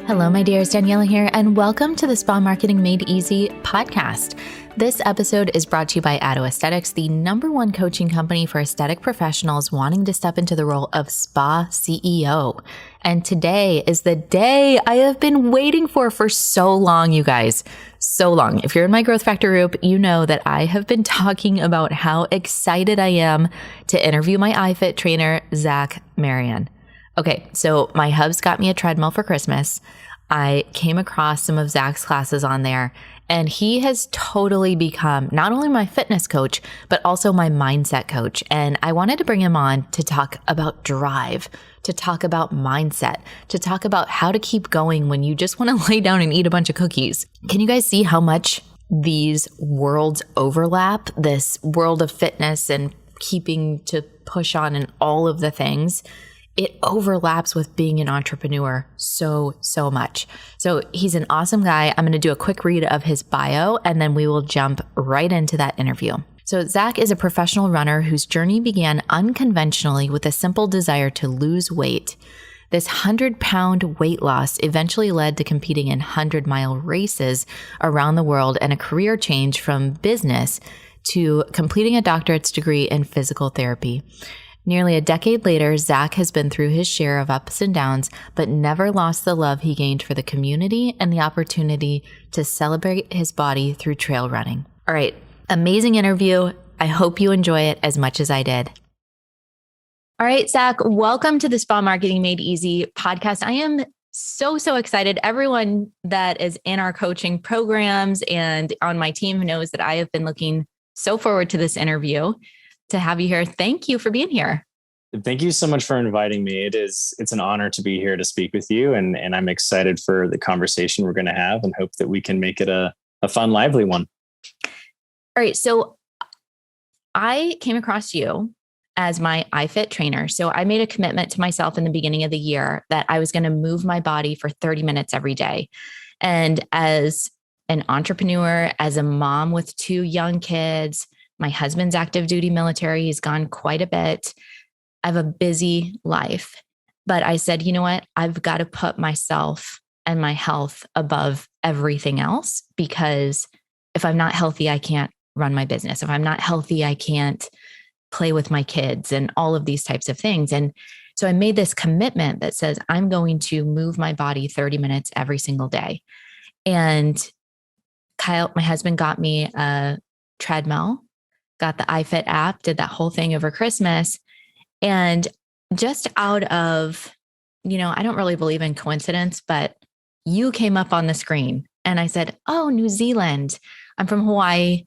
Hello, my dears. Daniela here, and welcome to the Spa Marketing Made Easy podcast. This episode is brought to you by Atto Aesthetics, the #1 coaching company for aesthetic professionals wanting to step into the role of spa CEO. And today is the day I have been waiting for so long, you guys. So long. If you're in my Growth Factor group, you know that I have been talking about how excited I am to interview my iFit trainer, Zac Marion. Okay, so my hubs got me a treadmill for Christmas. I came across some of Zac's classes on there, and he has totally become not only my fitness coach, but also my mindset coach. And I wanted to bring him on to talk about drive, to talk about mindset, to talk about how to keep going when you just want to lay down and eat a bunch of cookies. Can you guys see how much these worlds overlap? This world of fitness and keeping to push on and all of the things. It overlaps with being an entrepreneur so much. So he's an awesome guy. I'm going to do a quick read of his bio, and then we will jump right into that interview. So Zac is a professional runner whose journey began unconventionally with a simple desire to lose weight. This 100-pound weight loss eventually led to competing in 100-mile races around the world and a career change from business to completing a doctorate's degree in physical therapy. Nearly a decade later, Zac has been through his share of ups and downs, but never lost the love he gained for the community and the opportunity to celebrate his body through trail running. All right, amazing interview. I hope you enjoy it as much as I did. All right, Zac, welcome to the Spa Marketing Made Easy podcast. I am so excited. Everyone that is in our coaching programs and on my team knows that I have been looking so forward to this interview. To have you here. Thank you for being here. Thank you so much for inviting me. It's an honor to be here to speak with you. And I'm excited for the conversation we're going to have and hope that we can make it a fun, lively one. All right. So I came across you as my iFit trainer. So I made a commitment to myself in the beginning of the year that I was going to move my body for 30 minutes every day. And as an entrepreneur, as a mom with 2 young kids, my husband's active duty military, he's gone quite a bit. I have a busy life, but I said, you know what? I've got to put myself and my health above everything else, because if I'm not healthy, I can't run my business. If I'm not healthy, I can't play with my kids and all of these types of things. And so I made this commitment that says, I'm going to move my body 30 minutes every single day. And Kyle, my husband, got me a treadmill, got the iFit app, did that whole thing over Christmas. And just out of, I don't really believe in coincidence, but you came up on the screen and I said, oh, New Zealand. I'm from Hawaii.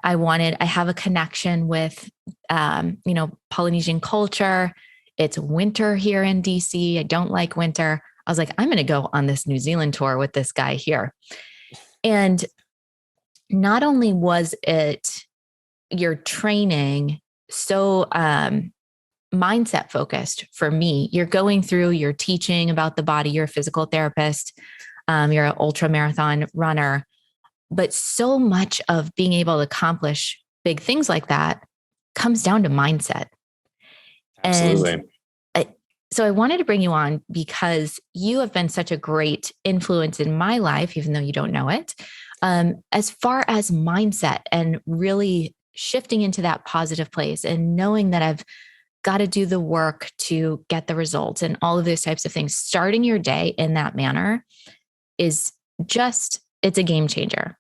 I have a connection with, Polynesian culture. It's winter here in DC. I don't like winter. I was like, I'm going to go on this New Zealand tour with this guy here. And not only was it your training so mindset focused for me, you're going through, you're teaching about the body, you're a physical therapist, you're an ultramarathon runner, but so much of being able to accomplish big things like that comes down to mindset. Absolutely. And so I wanted to bring you on because you have been such a great influence in my life, even though you don't know it, as far as mindset and really shifting into that positive place and knowing that I've got to do the work to get the results and all of those types of things. Starting your day in that manner is it's a game changer.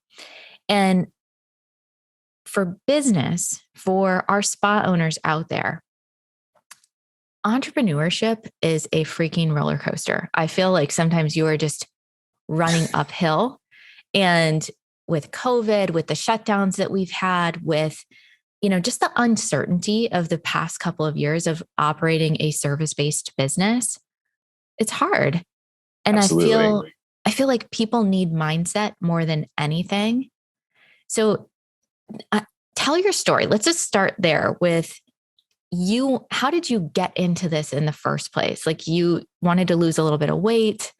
And for business, for our spa owners out there, entrepreneurship is a freaking roller coaster. I feel like sometimes you are just running uphill, and with COVID, with the shutdowns that we've had, with, just the uncertainty of the past couple of years of operating a service-based business, it's hard. And Absolutely. I feel like people need mindset more than anything. So tell your story. Let's just start there with you. How did you get into this in the first place? Like, you wanted to lose a little bit of weight,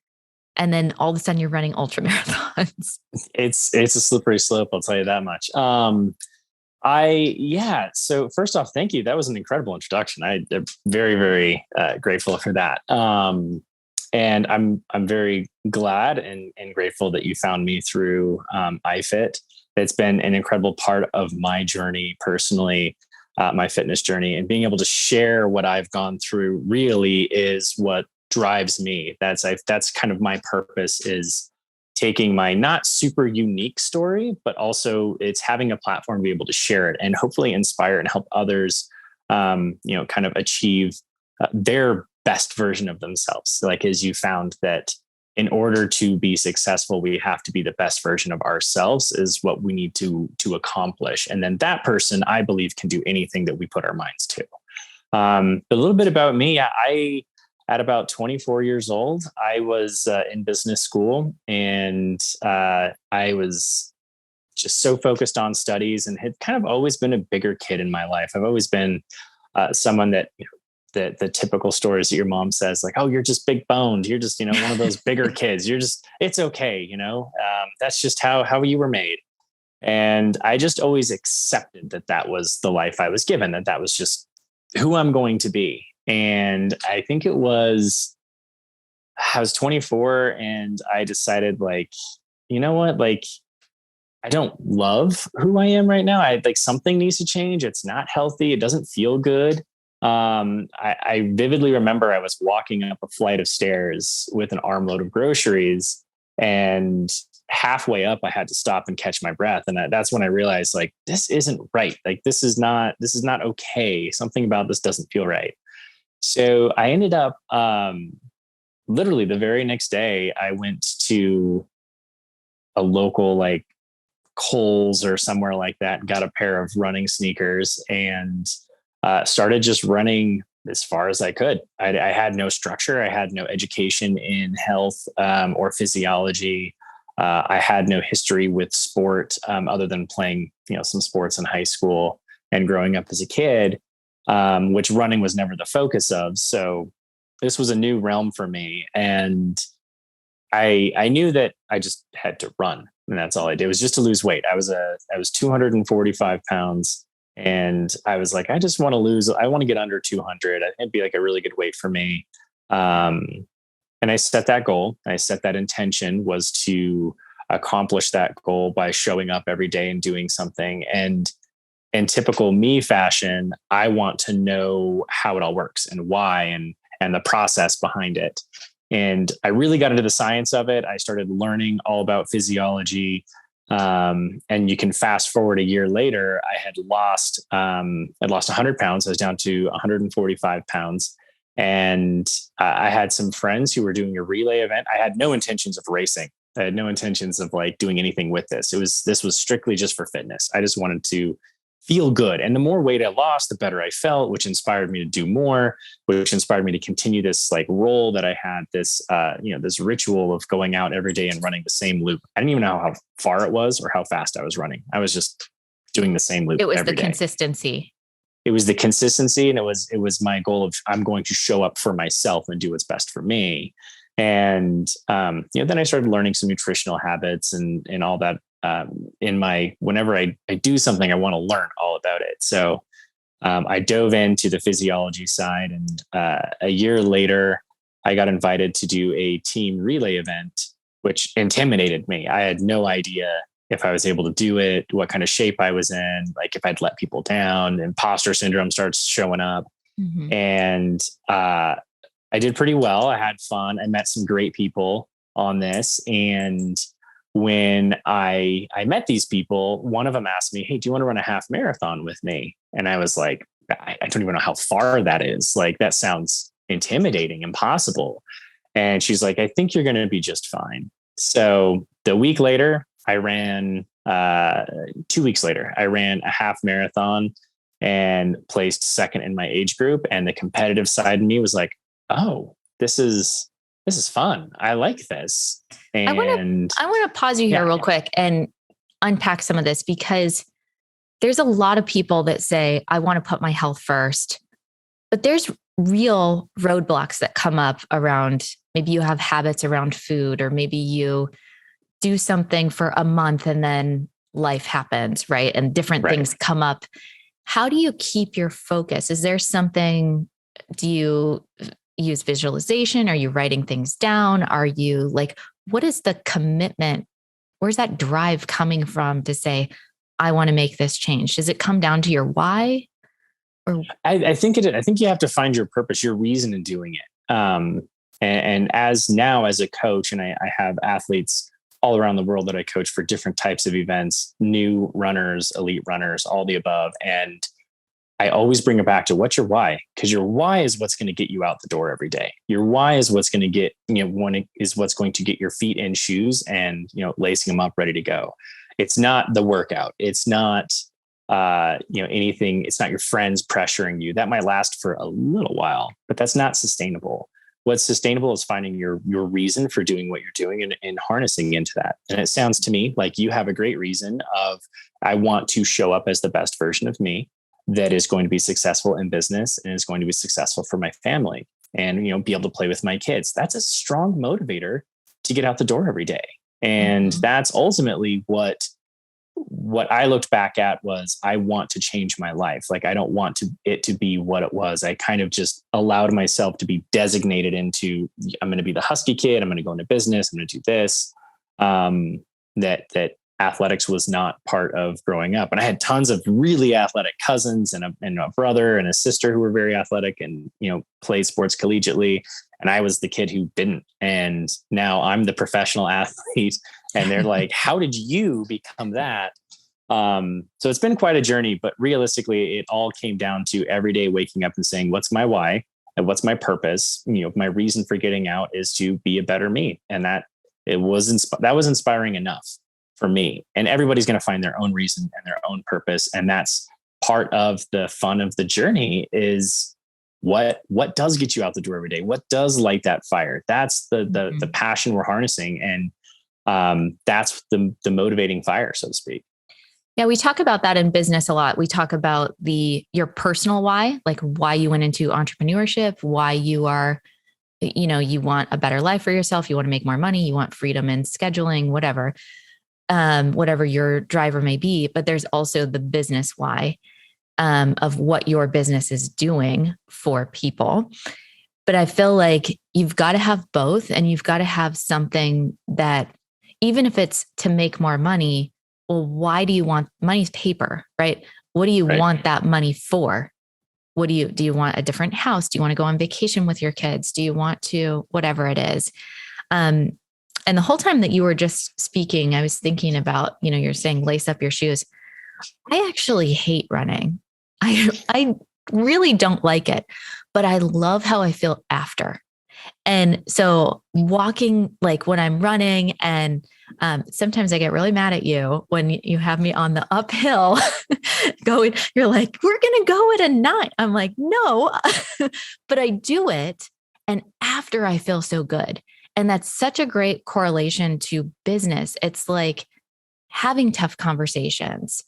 and then all of a sudden you're running ultramarathons. It's a slippery slope, I'll tell you that much. So first off, thank you. That was an incredible introduction. I'm very, very grateful for that. And I'm very glad and grateful that you found me through iFit. It's been an incredible part of my journey personally, my fitness journey, and being able to share what I've gone through really is what drives me. That's kind of my purpose, is taking my not super unique story, but also it's having a platform to be able to share it and hopefully inspire and help others, kind of achieve their best version of themselves. Like, as you found that in order to be successful, we have to be the best version of ourselves is what we need to accomplish. And then that person, I believe, can do anything that we put our minds to. A little bit about me. At about 24 years old, I was in business school, and I was just so focused on studies and had kind of always been a bigger kid in my life. I've always been someone that, the typical stories that your mom says, like, oh, you're just big boned. You're just, one of those bigger kids. It's okay. That's just how you were made. And I just always accepted that was the life I was given, that was just who I'm going to be. And I think I was 24 and I decided, like, you know what, like, I don't love who I am right now. I like something needs to change. It's not healthy. It doesn't feel good. I vividly remember I was walking up a flight of stairs with an armload of groceries, and halfway up, I had to stop and catch my breath. And that's when I realized, like, this isn't right. Like, this is not okay. Something about this doesn't feel right. So I ended up, literally the very next day, I went to a local, like, Kohl's or somewhere like that, and got a pair of running sneakers and started just running as far as I could. I had no structure. I had no education in health or physiology. I had no history with sport other than playing, some sports in high school and growing up as a kid, which running was never the focus of. So this was a new realm for me. And I knew that I just had to run, and that's all I did. It was just to lose weight. I was 245 pounds. And I was like, I want to get under 200. It'd be like a really good weight for me. And I set that goal. I set that intention was to accomplish that goal by showing up every day and doing something. And in typical me fashion, I want to know how it all works and why and the process behind it. And I really got into the science of it. I started learning all about physiology. And you can fast forward a year later, I'd lost 100 pounds. I was down to 145 pounds. And I had some friends who were doing a relay event. I had no intentions of racing. I had no intentions of, like, doing anything with this. This was strictly just for fitness. I just wanted to feel good. And the more weight I lost, the better I felt, which inspired me to do more, which inspired me to continue this, like, role that I had, this, this ritual of going out every day and running the same loop. I didn't even know how far it was or how fast I was running. I was just doing the same loop. It was every the day. Consistency. It was the consistency. And it was my goal of, I'm going to show up for myself and do what's best for me. And, then I started learning some nutritional habits and all that. Whenever I do something, I want to learn all about it. So I dove into the physiology side, and a year later, I got invited to do a team relay event, which intimidated me. I had no idea if I was able to do it, what kind of shape I was in, like if I'd let people down. Imposter syndrome starts showing up. Mm-hmm. And I did pretty well. I had fun. I met some great people on this. And when I met these people, one of them asked me, hey, do you want to run a half marathon with me? And I was like, I don't even know how far that is. Like, that sounds intimidating, impossible. And she's like, I think you're going to be just fine. So the week later, I ran, 2 weeks later, I ran a half marathon and placed second in my age group. And the competitive side of me was like, oh, this is fun. I like this. And I want to pause you here real quick and unpack some of this, because there's a lot of people that say, I want to put my health first, but there's real roadblocks that come up around, maybe you have habits around food, or maybe you do something for a month and then life happens, right? And different things come up. How do you keep your focus? Is there something, do you use visualization? Are you writing things down? Are you like, what is the commitment? Where's that drive coming from to say, I want to make this change? Does it come down to your why? Or I think I think you have to find your purpose, your reason in doing it. And as a coach, and I have athletes all around the world that I coach for different types of events, new runners, elite runners, all the above. And I always bring it back to what's your why? Because your why is what's going to get you out the door every day. Your why is what's going to get, is what's going to get your feet in shoes and, lacing them up, ready to go. It's not the workout. It's not, anything. It's not your friends pressuring you. That might last for a little while, but that's not sustainable. What's sustainable is finding your reason for doing what you're doing and harnessing into that. And it sounds to me like you have a great reason of, I want to show up as the best version of me that is going to be successful in business and is going to be successful for my family and, be able to play with my kids. That's a strong motivator to get out the door every day. And that's ultimately what I looked back at was, I want to change my life. Like, I don't want it to be what it was. I kind of just allowed myself to be designated into, I'm going to be the husky kid. I'm going to go into business. I'm going to do this. That athletics was not part of growing up. And I had tons of really athletic cousins and a brother and a sister who were very athletic and, played sports collegiately. And I was the kid who didn't. And now I'm the professional athlete. And they're like, how did you become that? So it's been quite a journey, but realistically, it all came down to every day waking up and saying, what's my why and what's my purpose? My reason for getting out is to be a better me. And that was inspiring enough for me. And everybody's going to find their own reason and their own purpose. And that's part of the fun of the journey is what does get you out the door every day? What does light that fire? That's the passion we're harnessing. And that's the motivating fire, so to speak. Yeah, we talk about that in business a lot. We talk about your personal why, like why you went into entrepreneurship, why you are, you want a better life for yourself. You want to make more money. You want freedom in scheduling, whatever your driver may be. But there's also the business why of what your business is doing for people. But I feel like you've got to have both, and you've got to have something that, even if it's to make more money, well, why do you want money's paper, right? What do you want that money for? Do you want a different house? Do you want to go on vacation with your kids? Do you want to, whatever it is? And the whole time that you were just speaking, I was thinking about, you're saying lace up your shoes. I actually hate running. I really don't like it, but I love how I feel after. And so walking, like when I'm running, and sometimes I get really mad at you when you have me on the uphill going, you're like, we're going to go at a 9. I'm like, no, but I do it. And after I feel so good. And that's such a great correlation to business. It's like having tough conversations,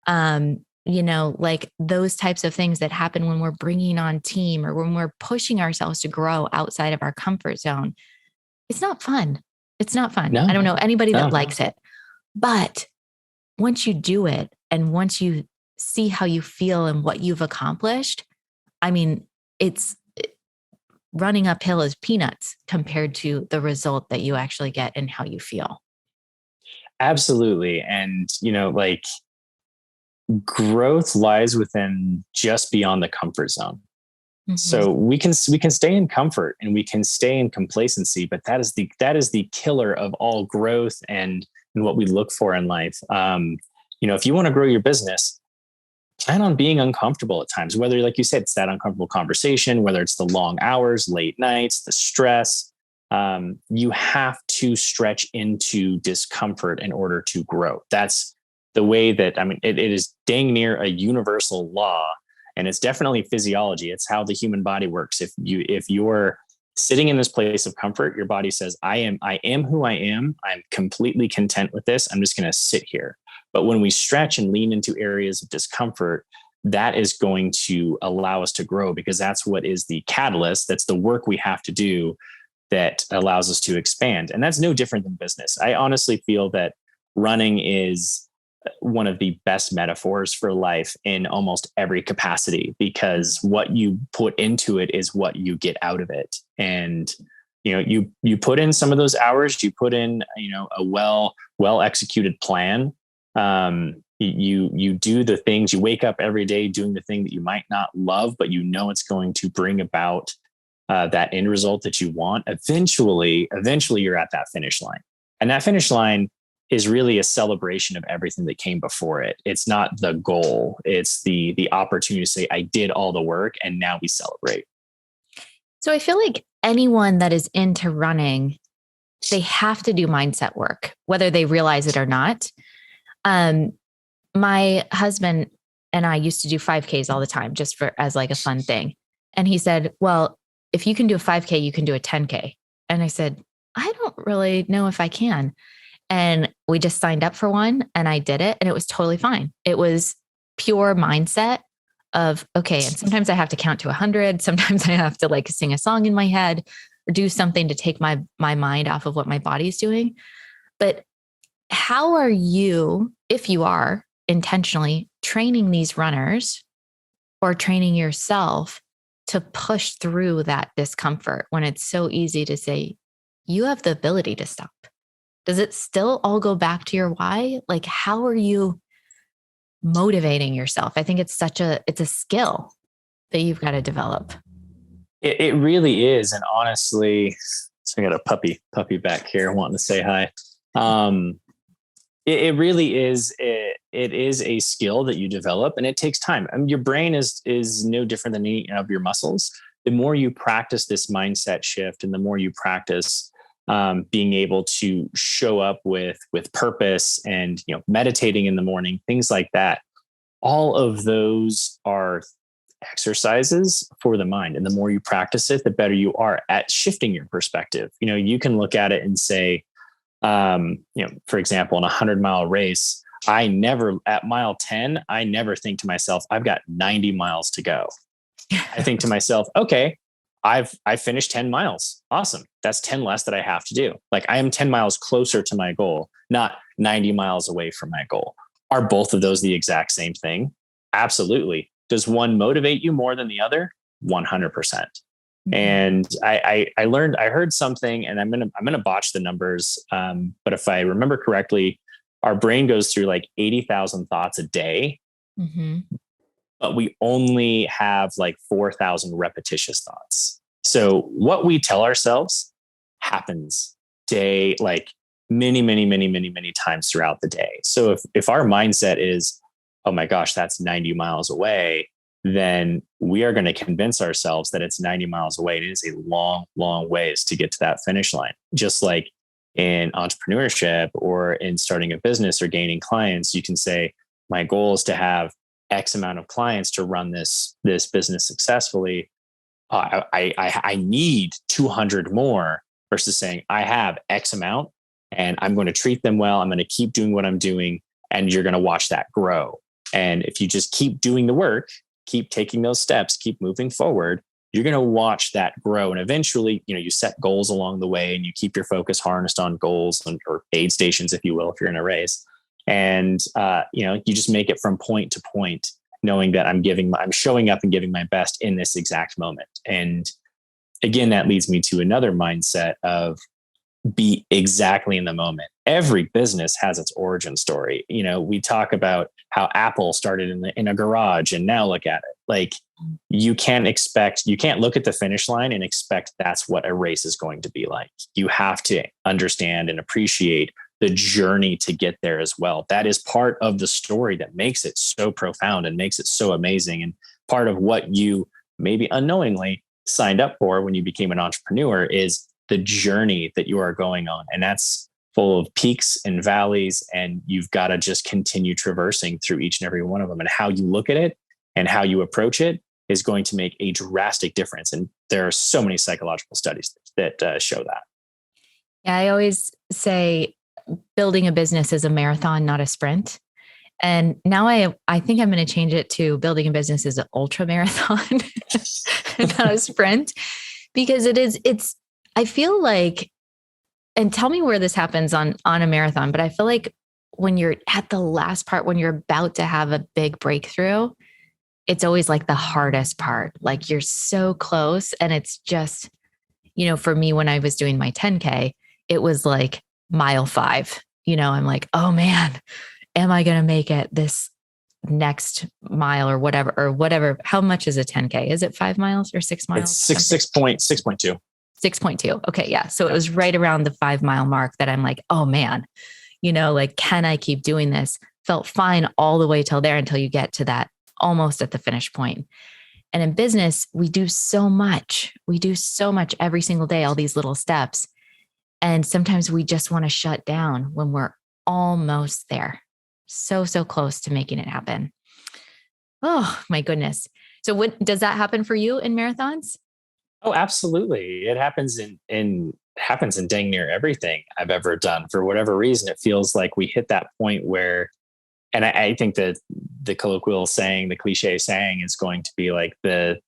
like those types of things that happen when we're bringing on team or when we're pushing ourselves to grow outside of our comfort zone. It's not fun. It's not fun. No, I don't know anybody that likes it, but once you do it and once you see how you feel and what you've accomplished, I mean, running uphill is peanuts compared to the result that you actually get and how you feel. Absolutely. And, growth lies within just beyond the comfort zone. Mm-hmm. So we can stay in comfort and we can stay in complacency, but that is the killer of all growth and what we look for in life. If you want to grow your business, plan on being uncomfortable at times, whether, like you said, it's that uncomfortable conversation, whether it's the long hours, late nights, the stress. You have to stretch into discomfort in order to grow. That's the way that, it is dang near a universal law, and it's definitely physiology. It's how the human body works. If you're sitting in this place of comfort, your body says, I am who I am. I'm completely content with this. I'm just going to sit here. But when we stretch and lean into areas of discomfort, that is going to allow us to grow, because that's what is the catalyst. That's the work we have to do that allows us to expand. And that's no different than business. I honestly feel that running is one of the best metaphors for life in almost every capacity, because what you put into it is what you get out of it. And, you put in some of those hours, you put in, a well executed plan. You do the things, you wake up every day doing the thing that you might not love, but it's going to bring about that end result that you want. Eventually you're at that finish line. And that finish line is really a celebration of everything that came before it. It's not the goal. It's the opportunity to say, I did all the work and now we celebrate. So I feel like anyone that is into running, they have to do mindset work, whether they realize it or not. My husband and I used to do 5Ks all the time, just as like a fun thing. And he said, well, if you can do a 5K, you can do a 10K. And I said, I don't really know if I can. And we just signed up for one and I did it and it was totally fine. It was pure mindset of, okay. And sometimes I have to count to 100. Sometimes I have to like sing a song in my head or do something to take my mind off of what my body's doing. But how are you, if you are intentionally training these runners or training yourself to push through that discomfort when it's so easy to say, you have the ability to stop? Does it still all go back to your why? Like, how are you motivating yourself? I think it's a skill that you've got to develop. It really is. And honestly, so I got a puppy back here wanting to say hi. It really is. It is a skill that you develop and it takes time. I mean, your brain is no different than any of your muscles. The more you practice this mindset shift and the more you practice being able to show up with purpose and, meditating in the morning, things like that. All of those are exercises for the mind. And the more you practice it, the better you are at shifting your perspective. You can look at it and say, for example, in a 100-mile race, at mile 10, I never think to myself, I've got 90 miles to go. I think to myself, okay, I finished 10 miles. Awesome. That's 10 less that I have to do. Like I am 10 miles closer to my goal, not 90 miles away from my goal. Are both of those the exact same thing? Absolutely. Does one motivate you more than the other? 100%. Mm-hmm. And I heard something, and I'm gonna botch the numbers. But if I remember correctly, our brain goes through like 80,000 thoughts a day. Mm-hmm. But we only have like 4,000 repetitious thoughts. So what we tell ourselves happens like many, many, many, many, many times throughout the day. So if our mindset is, oh my gosh, that's 90 miles away, then we are going to convince ourselves that it's 90 miles away. It is a long, long ways to get to that finish line. Just like in entrepreneurship or in starting a business or gaining clients, you can say, my goal is to have X amount of clients to run this business successfully. I need 200 more versus saying I have X amount and I'm going to treat them well. I'm going to keep doing what I'm doing and you're going to watch that grow. And if you just keep doing the work, keep taking those steps, keep moving forward, you're going to watch that grow. And eventually, you set goals along the way and you keep your focus harnessed on goals or aid stations, if you will, if you're in a race. And, you just make it from point to point, knowing that I'm showing up and giving my best in this exact moment. And again, that leads me to another mindset of be exactly in the moment. Every business has its origin story. We talk about how Apple started in a garage and now look at it. Like you can't look at the finish line and expect that's what a race is going to be like. You have to understand and appreciate the journey to get there as well. That is part of the story that makes it so profound and makes it so amazing. And part of what you maybe unknowingly signed up for when you became an entrepreneur is the journey that you are going on. And that's full of peaks and valleys. And you've got to just continue traversing through each and every one of them. And how you look at it and how you approach it is going to make a drastic difference. And there are so many psychological studies that show that. Yeah, I always say building a business is a marathon, not a sprint. And now I think I'm going to change it to building a business is an ultra marathon, not a sprint, because I feel like, and tell me where this happens on a marathon, but I feel like when you're at the last part, when you're about to have a big breakthrough, it's always like the hardest part. Like you're so close. And it's just, for me, when I was doing my 10K, it was like mile 5. I'm like, oh man, am I going to make it this next mile or whatever? How much is a 10K? Is it 5 miles or 6 miles? It's 6.2. 6.2. Okay. Yeah. So it was right around the 5 mile mark that I'm like, oh man, like, can I keep doing this? Felt fine all the way till there until you get to that almost at the finish point. And in business, we do so much. We do so much every single day, all these little steps. And sometimes we just want to shut down when we're almost there. So close to making it happen. Oh my goodness. So what does that happen for you in marathons? Oh, absolutely. It happens happens in dang near everything I've ever done. For whatever reason, it feels like we hit that point where, and I think that the colloquial saying, the cliche saying is going to be like the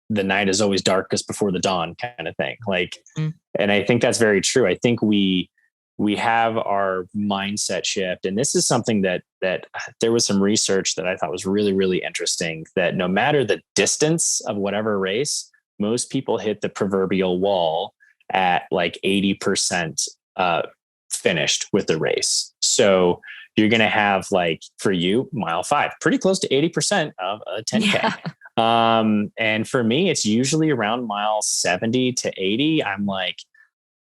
night is always darkest before the dawn kind of thing. Like, and I think that's very true. I think we have our mindset shift. And this is something that there was some research that I thought was really, really interesting, that no matter the distance of whatever race, most people hit the proverbial wall at like 80% finished with the race. So you're going to have, like, for you, mile 5, pretty close to 80% of a 10K. Yeah. And for me, it's usually around mile 70 to 80. I'm like,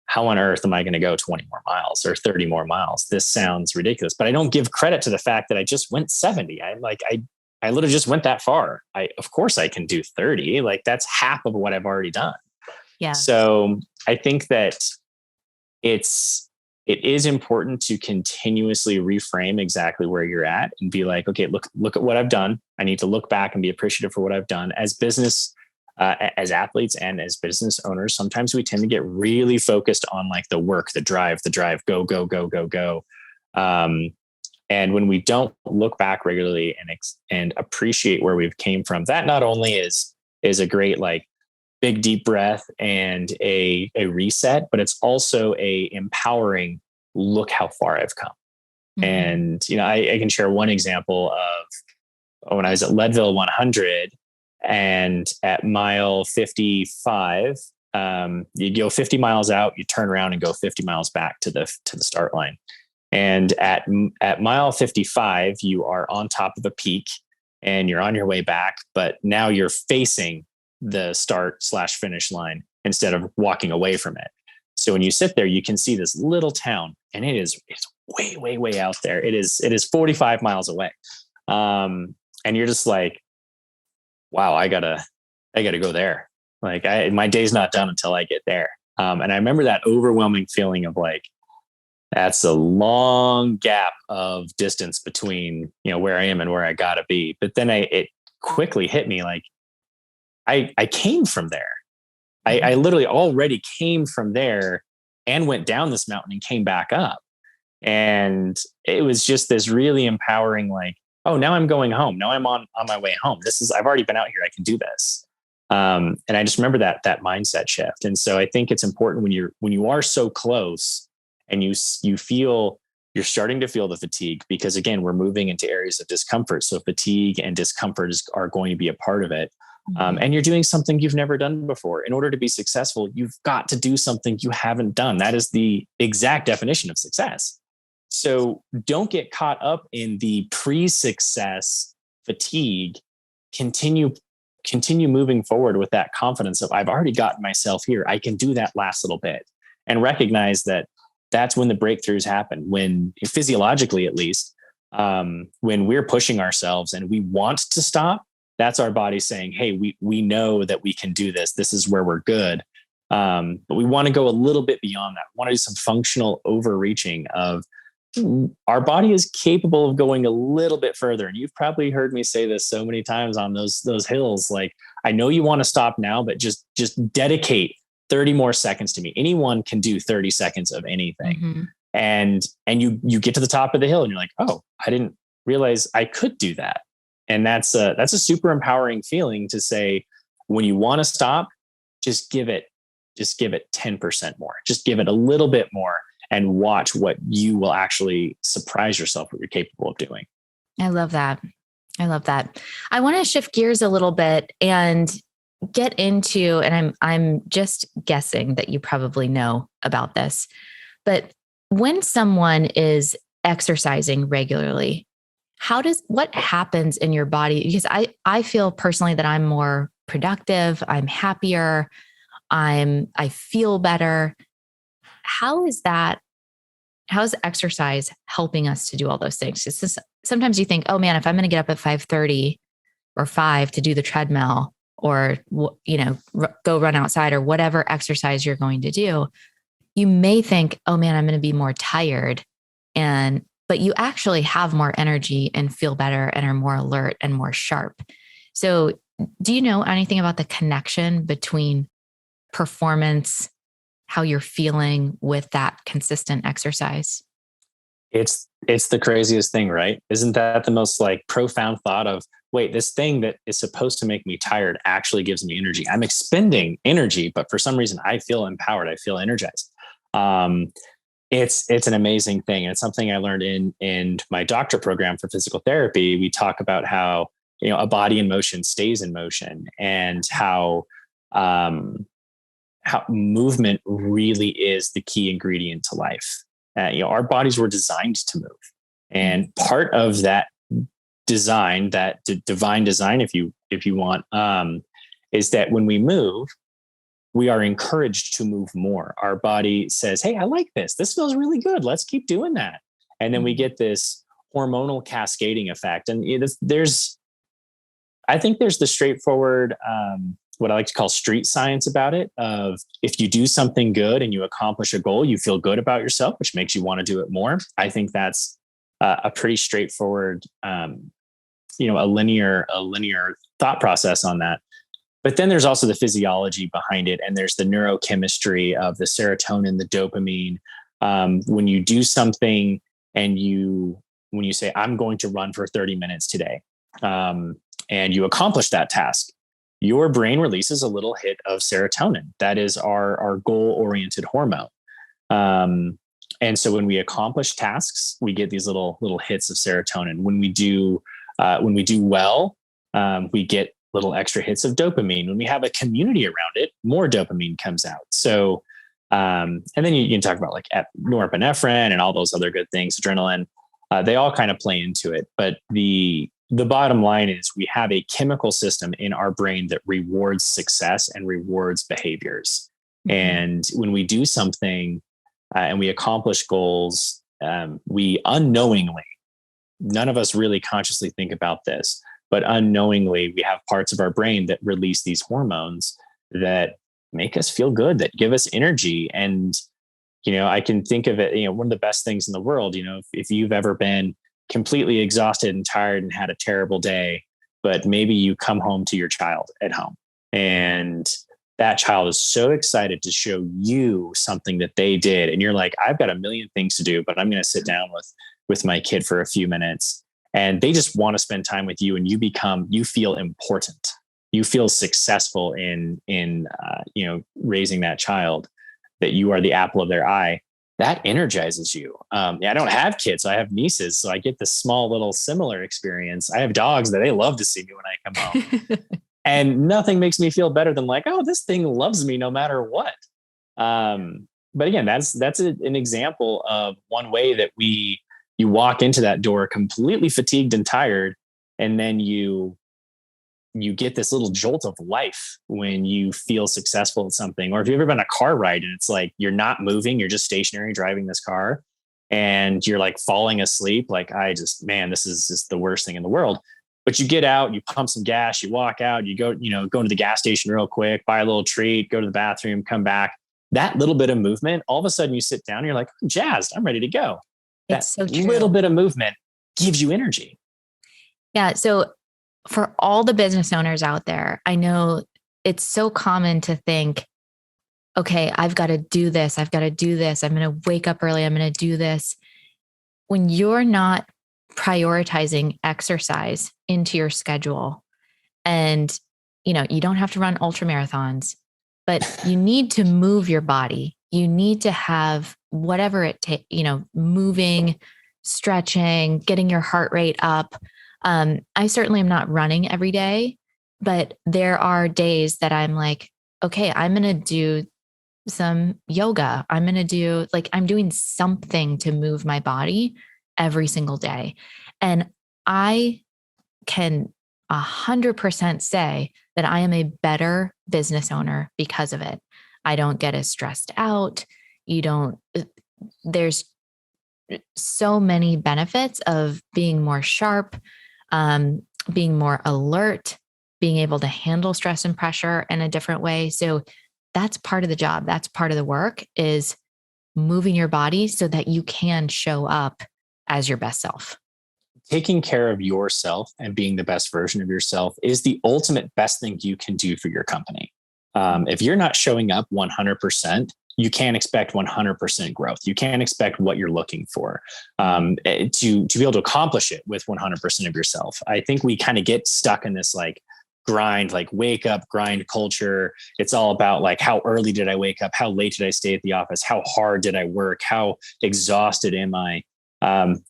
how on earth am I going to go 20 more miles or 30 more miles? This sounds ridiculous, but I don't give credit to the fact that I just went 70. I'm like, I literally just went that far. Of course I can do 30. Like, that's half of what I've already done. Yeah. So I think that it is important to continuously reframe exactly where you're at and be like, okay, look at what I've done. I need to look back and be appreciative for what I've done. As business, as athletes and as business owners, sometimes we tend to get really focused on like the work, the drive, go, go, go, go, go. And when we don't look back regularly and appreciate where we've came from, that not only is a great, like, big deep breath and a reset, but it's also a empowering look how far I've come. Mm-hmm. And, I can share one example of when I was at Leadville 100, and at mile 55, you go 50 miles out, you turn around and go 50 miles back to the start line. And at mile 55, you are on top of a peak and you're on your way back, but now you're facing the start/finish line instead of walking away from it. So when you sit there, you can see this little town, and it's way, way, way out there. It is 45 miles away. And you're just like, wow, I gotta go there. Like, my day's not done until I get there. And I remember that overwhelming feeling of like, that's a long gap of distance between, where I am and where I gotta be. But then it quickly hit me, like, I came from there. I literally already came from there and went down this mountain and came back up. And it was just this really empowering, like, oh, now I'm going home. Now I'm on my way home. I've already been out here. I can do this. And I just remember that mindset shift. And so I think it's important when you are so close and you feel, you're starting to feel the fatigue, because again, we're moving into areas of discomfort. So fatigue and discomfort are going to be a part of it. And you're doing something you've never done before. In order to be successful, you've got to do something you haven't done. That is the exact definition of success. So don't get caught up in the pre-success fatigue. Continue moving forward with that confidence of, I've already gotten myself here. I can do that last little bit, and recognize that that's when the breakthroughs happen, when physiologically, at least, when we're pushing ourselves and we want to stop. That's our body saying, hey, we know that we can do this. This is where we're good. But we want to go a little bit beyond that. We want to do some functional overreaching of, our body is capable of going a little bit further. And you've probably heard me say this so many times on those hills. Like, I know you want to stop now, but just dedicate 30 more seconds to me. Anyone can do 30 seconds of anything. Mm-hmm. And you get to the top of the hill and you're like, oh, I didn't realize I could do that. And that's a super empowering feeling to say, when you want to stop, just give it 10% more, just give it a little bit more. and watch what you will actually surprise yourself what you're capable of doing. I love that. I love that. I want to shift gears a little bit and get into, and I'm just guessing that you probably know about this, but when someone is exercising regularly, what happens in your body? Because I feel personally that I'm more productive, I'm happier, I feel better. How is exercise helping us to do all those things? Sometimes you think, oh man, if I'm going to get up at 5:30 or 5 to do the treadmill or, go run outside or whatever exercise you're going to do, you may think, oh man, I'm going to be more tired. But you actually have more energy and feel better and are more alert and more sharp. So do you know anything about the connection between performance, how you're feeling with that consistent exercise? It's the craziest thing, right? Isn't that the most like profound thought of, wait, this thing that is supposed to make me tired actually gives me energy. I'm expending energy, but for some reason I feel empowered. I feel energized. It's an amazing thing. And it's something I learned in my doctorate program for physical therapy. We talk about how, a body in motion stays in motion, and how movement really is the key ingredient to life. Our bodies were designed to move. And part of that design, that divine design, if you want, is that when we move, we are encouraged to move more. Our body says, hey, I like this. This feels really good. Let's keep doing that. And then we get this hormonal cascading effect. And I think there's the straightforward, what I like to call street science about it, of if you do something good and you accomplish a goal, you feel good about yourself, which makes you want to do it more. I think that's a pretty straightforward, a linear thought process on that. But then there's also the physiology behind it. And there's the neurochemistry of the serotonin, the dopamine. When you do something and when you say, I'm going to run for 30 minutes today, and you accomplish that task, your brain releases a little hit of serotonin. That is our goal-oriented hormone. And so when we accomplish tasks, we get these little hits of serotonin. When we do well, we get little extra hits of dopamine. When we have a community around it, more dopamine comes out. So, and then you can talk about like norepinephrine and all those other good things, adrenaline. They all kind of play into it. But the bottom line is we have a chemical system in our brain that rewards success and rewards behaviors. Mm-hmm. And when we do something and we accomplish goals, we unknowingly, none of us really consciously think about this, but unknowingly, we have parts of our brain that release these hormones that make us feel good, that give us energy. And, I can think of it, one of the best things in the world, if you've ever been completely exhausted and tired and had a terrible day, but maybe you come home to your child at home and that child is so excited to show you something that they did. And you're like, I've got a million things to do, but I'm going to sit down with my kid for a few minutes. And they just want to spend time with you, and you feel important. You feel successful in raising that child, that you are the apple of their eye. That energizes you. I don't have kids, so I have nieces, so I get this small little similar experience. I have dogs that they love to see me when I come home, and nothing makes me feel better than like, oh, this thing loves me no matter what. But again, that's an example of one way that you walk into that door completely fatigued and tired, and then you get this little jolt of life when you feel successful at something. Or if you've ever been on a car ride and it's like you're not moving, you're just stationary driving this car, and you're like falling asleep, like this is just the worst thing in the world. But you get out, you pump some gas, you walk out, you go to the gas station real quick, buy a little treat, go to the bathroom, come back. That little bit of movement, all of a sudden you sit down and you're like, I'm jazzed, I'm ready to go. That so little bit of movement gives you energy. Yeah. So for all the business owners out there, I know it's so common to think, okay, I've got to do this. I'm going to wake up early. I'm going to do this. When you're not prioritizing exercise into your schedule, and, you don't have to run ultramarathons, but you need to move your body. you need to have whatever it takes, moving, stretching, getting your heart rate up. I certainly am not running every day, but there are days that I'm like, okay, I'm going to do some yoga. I'm doing something to move my body every single day. And I can 100% say that I am a better business owner because of it. I don't get as stressed out. There's so many benefits of being more sharp, being more alert, being able to handle stress and pressure in a different way. So that's part of the job. That's part of the work, is moving your body so that you can show up as your best self. Taking care of yourself and being the best version of yourself is the ultimate best thing you can do for your company. If you're not showing up 100%, you can't expect 100% growth. You can't expect what you're looking for to be able to accomplish it with 100% of yourself. I think we kind of get stuck in this like grind, like wake up, grind culture. It's all about like, how early did I wake up? How late did I stay at the office? How hard did I work? How exhausted am I?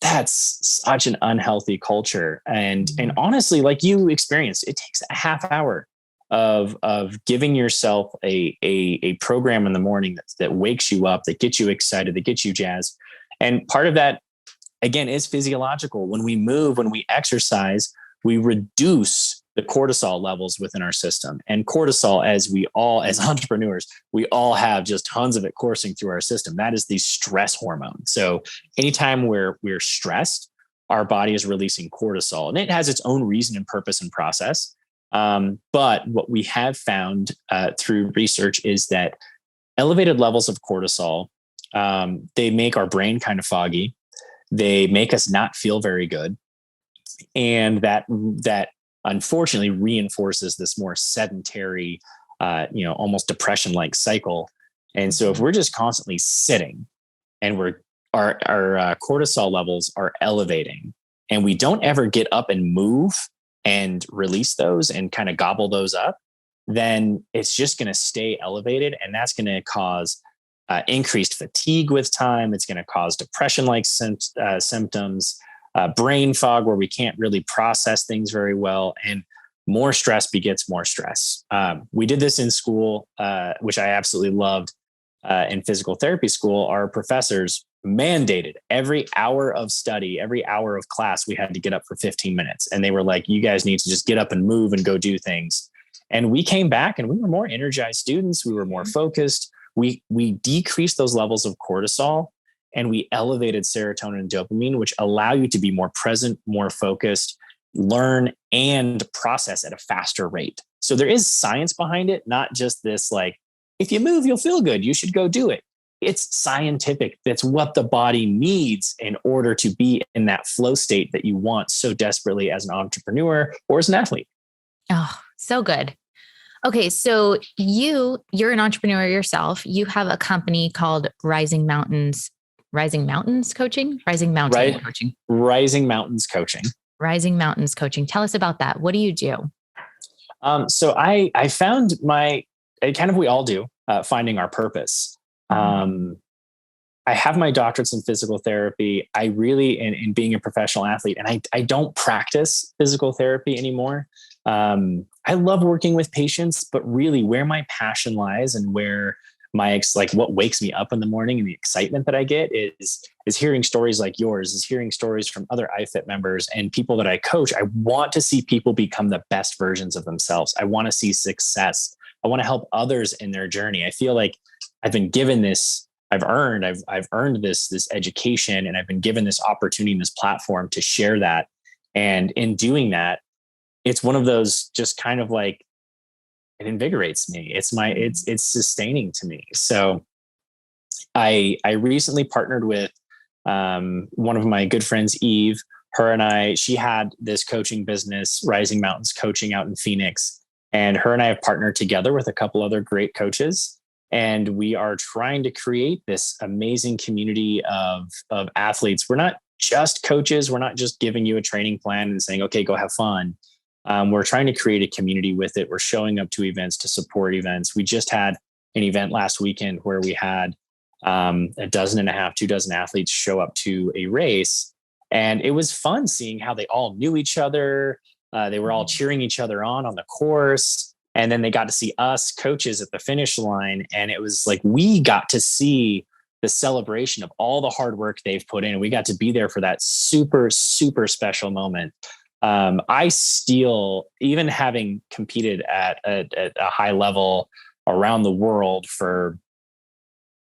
That's such an unhealthy culture. And honestly, like you experienced, it takes a half hour of giving yourself a program in the morning that wakes you up, that gets you excited, that gets you jazzed. And part of that, again, is physiological. When we move, when we exercise, we reduce the cortisol levels within our system. And cortisol, as entrepreneurs, we all have just tons of it coursing through our system. That is the stress hormone. So anytime we're stressed, our body is releasing cortisol, and it has its own reason and purpose and process. But what we have found through research is that elevated levels of cortisol, they make our brain kind of foggy. They make us not feel very good. And that unfortunately reinforces this more sedentary, almost depression-like cycle. And so if we're just constantly sitting and our cortisol levels are elevating, and we don't ever get up and move and release those and kind of gobble those up, then it's just going to stay elevated. And that's going to cause increased fatigue with time. It's going to cause depression-like symptoms, brain fog, where we can't really process things very well. And more stress begets more stress. We did this in school, which I absolutely loved. In physical therapy school, our professors mandated every hour of study, every hour of class, we had to get up for 15 minutes. And they were like, you guys need to just get up and move and go do things. And we came back and we were more energized students. We were more focused. We decreased those levels of cortisol, and we elevated serotonin and dopamine, which allow you to be more present, more focused, learn and process at a faster rate. So there is science behind it, not just this like, if you move, you'll feel good, you should go do it. It's scientific. That's what the body needs in order to be in that flow state that you want so desperately as an entrepreneur or as an athlete. Oh, so good. Okay. So you're an entrepreneur yourself. You have a company called Rising Mountain Coaching. Rising Mountains Coaching. Tell us about that. What do you do? So I found we all do, finding our purpose. I have my doctorates in physical therapy. I really, in being a professional athlete, and I don't practice physical therapy anymore. I love working with patients, but really where my passion lies and where what wakes me up in the morning and the excitement that I get is hearing stories like yours, is hearing stories from other iFit members and people that I coach. I want to see people become the best versions of themselves. I want to see success. I want to help others in their journey. I feel like I've been given this, I've earned this education, and I've been given this opportunity and this platform to share that. And in doing that, it's one of those just kind of like, it invigorates me. It's sustaining to me. So I recently partnered with one of my good friends, Eve. She had this coaching business, Rising Mountains Coaching, out in Phoenix. And her and I have partnered together with a couple other great coaches. And we are trying to create this amazing community of athletes. We're not just coaches. We're not just giving you a training plan and saying, okay, go have fun. We're trying to create a community with it. We're showing up to events to support events. We just had an event last weekend where we had a dozen and a half, 2 dozen athletes show up to a race. And it was fun seeing how they all knew each other. They were all cheering each other on the course. And then they got to see us coaches at the finish line. And it was like, we got to see the celebration of all the hard work they've put in. And we got to be there for that super, super special moment. I still, even having competed at a high level around the world for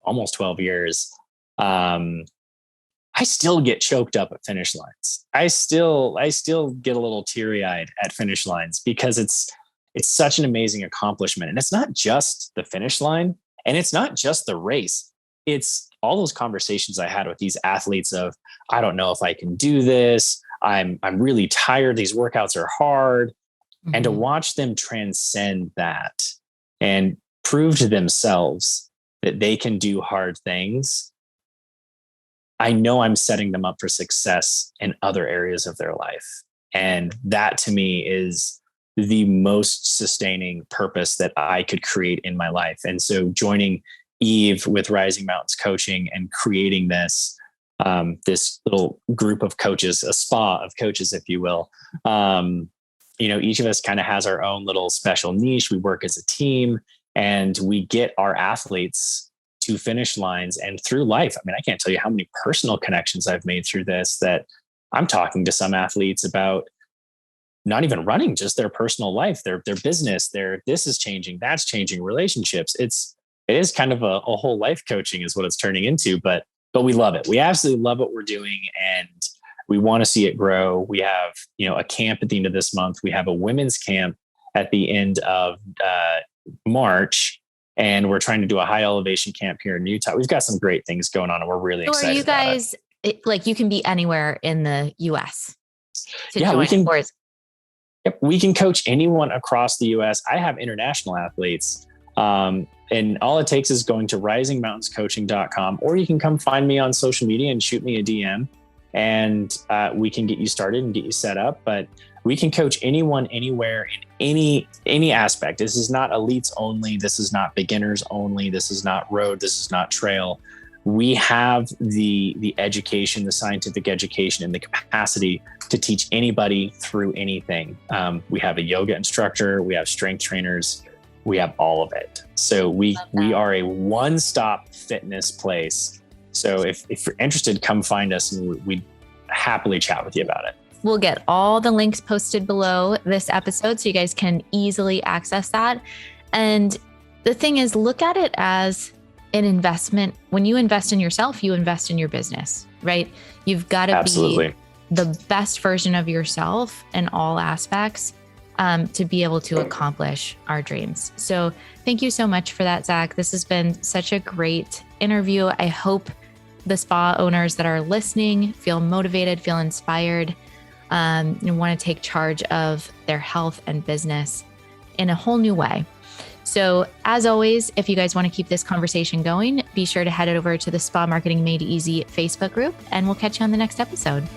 almost 12 years, I still get choked up at finish lines. I still get a little teary-eyed at finish lines because it's such an amazing accomplishment. And it's not just the finish line, and it's not just the race. It's all those conversations I had with these athletes of, I don't know if I can do this. I'm really tired. These workouts are hard. Mm-hmm. And to watch them transcend that and prove to themselves that they can do hard things, I know I'm setting them up for success in other areas of their life. And that to me is the most sustaining purpose that I could create in my life. And so joining Eve with Rising Mountains Coaching and creating this little group of coaches, a spa of coaches, if you will. Each of us kind of has our own little special niche. We work as a team and we get our athletes to finish lines and through life. I mean, I can't tell you how many personal connections I've made through this, that I'm talking to some athletes about not even running, just their personal life, their business, this is changing, that's changing, relationships. It is kind of a whole life coaching is what it's turning into, but we love it. We absolutely love what we're doing and we want to see it grow. We have, a camp at the end of this month. We have a women's camp at the end of March, and we're trying to do a high elevation camp here in Utah. We've got some great things going on and we're really excited. So are you guys, like you can be anywhere in the US to join? Yep, we can coach anyone across the US. I have international athletes. And all it takes is going to risingmountainscoaching.com, or you can come find me on social media and shoot me a DM and we can get you started and get you set up. But we can coach anyone, anywhere, in any aspect. This is not elites only. This is not beginners only. This is not road. This is not trail. We have the education, the scientific education, and the capacity to teach anybody through anything. We have a yoga instructor. We have strength trainers. We have all of it. So we are a one-stop fitness place. So if you're interested, come find us and we'd happily chat with you about it. We'll get all the links posted below this episode so you guys can easily access that. And the thing is, look at it as an investment. When you invest in yourself, you invest in your business, right? You've got to be the best version of yourself in all aspects. To be able to accomplish our dreams. So thank you so much for that, Zac. This has been such a great interview. I hope the spa owners that are listening feel motivated, feel inspired, and want to take charge of their health and business in a whole new way. So as always, if you guys want to keep this conversation going, be sure to head over to the Spa Marketing Made Easy Facebook group, and we'll catch you on the next episode.